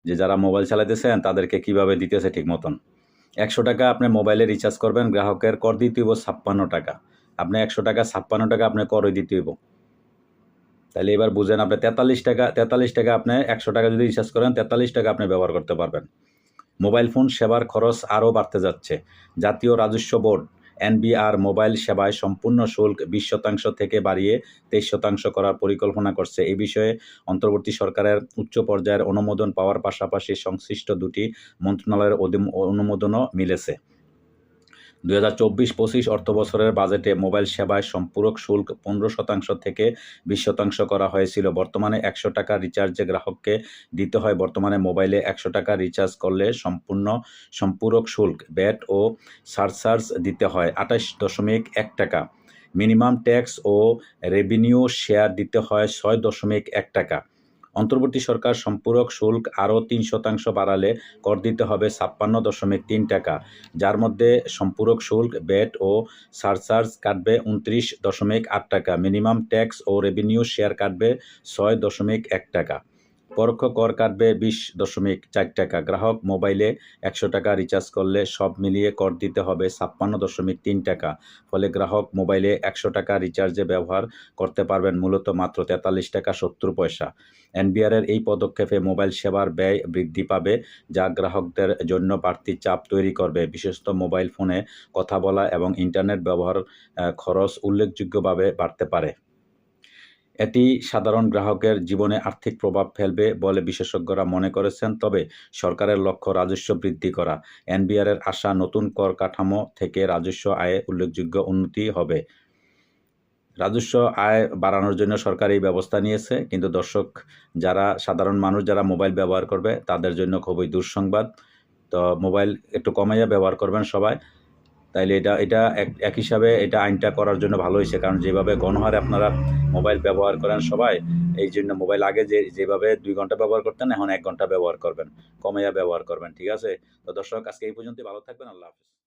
যে যারা মোবাইল চালাইতেছেন তাদেরকে কিভাবে দিতেছে ঠিক মতন। 100 টাকা আপনি মোবাইলে রিচার্জ করবেন, গ্রাহকের কর দিতে হইব 56 টাকা। আপনি 100 টাকা 56 টাকা আপনি করই দিতে হইব। তাহলে এবার বুঝেন, আপনি 43 টাকা আপনি 100 টাকা যদি রিচার্জ করেন 43 টাকা আপনি ব্যবহার করতে পারবেন। মোবাইল ফোন সেবার খরচ আরও বাড়তে যাচ্ছে। জাতীয় রাজস্ব বোর্ড এনবিআর মোবাইল সেবায় সম্পূর্ণ শুল্ক 20% থেকে বাড়িয়ে 23% করার পরিকল্পনা করছে। এ বিষয়ে অন্তর্বর্তী সরকারের উচ্চ পর্যায়ের অনুমোদন পাওয়ার পাশাপাশি সংশ্লিষ্ট দুটি মন্ত্রণালয়ের অনুমোদনও মিলেছে। 2024-25 অর্থবছরের বাজেটে মোবাইল সেবায় সম্পূরক শুল্ক 15% থেকে 20% করা হয়েছিল। বর্তমানে 100 টাকা রিচার্জে গ্রাহককে দিতে হয়। বর্তমানে মোবাইলে 100 টাকা রিচার্জ করলে সম্পূরক শুল্ক, ভ্যাট ও সারচার্জ দিতে হয় 28.1 টাকা। মিনিমাম ট্যাক্স ও রেভিনিউ শেয়ার দিতে হয় 6.1 টাকা। অন্তর্বর্তী সরকার সম্পূরক শুল্ক আরও 3% বাড়ালে কর দিতে হবে 56.3 টাকা, যার মধ্যে সম্পূরক শুল্ক, ভ্যাট ও সারচার্জ কাটবে 29.8 টাকা। মিনিমাম ট্যাক্স ও রেভিনিউ শেয়ার কাটবে 6.1 টাকা। পরোক্ষ কর কাটবে 20.4 টাকা। গ্রাহক মোবাইলে 100 টাকা রিচার্জ করলে সব মিলিয়ে কর দিতে হবে 56.3 টাকা। ফলে গ্রাহক মোবাইলে 100 টাকা রিচার্জে ব্যবহার করতে পারবেন মূলত মাত্র 43 টাকা 70 পয়সা। এনবিআরের এই পদক্ষেপে মোবাইল সেবার ব্যয় বৃদ্ধি পাবে, যা গ্রাহকদের জন্য বাড়তি চাপ তৈরি করবে। বিশেষত মোবাইল ফোনে কথা বলা এবং ইন্টারনেট ব্যবহার খরচ উল্লেখযোগ্যভাবে বাড়তে পারে। এটি সাধারণ গ্রাহকের জীবনে আর্থিক প্রভাব ফেলবে বলে বিশেষজ্ঞরা মনে করেছেন। তবে সরকারের লক্ষ্য রাজস্ব বৃদ্ধি করা। এনবিআরের আশা নতুন কর কাঠামো থেকে রাজস্ব আয়ে উল্লেখযোগ্য উন্নতি হবে। রাজস্ব আয় বাড়ানোর জন্য সরকার এই ব্যবস্থা নিয়েছে, কিন্তু দর্শক, যারা সাধারণ মানুষ যারা মোবাইল ব্যবহার করবে তাদের জন্য খুবই দুঃসংবাদ। তো মোবাইল একটু কমাইয়া ব্যবহার করবেন সবাই। তাইলে এটা এক হিসাবে এটা আইনটা করার জন্য ভালো হয়েছে, কারণ যেভাবে গণহারে আপনারা মোবাইল ব্যবহার করেন সবাই, এই জন্য মোবাইল আগে যেভাবে 2 ঘন্টা ব্যবহার করতেন এখন 1 ঘন্টা ব্যবহার করবেন, কমাইয়া ব্যবহার করবেন, ঠিক আছে? তো দর্শক, আজকে এই পর্যন্তই। ভালো থাকবেন। আল্লাহ হাফেজ।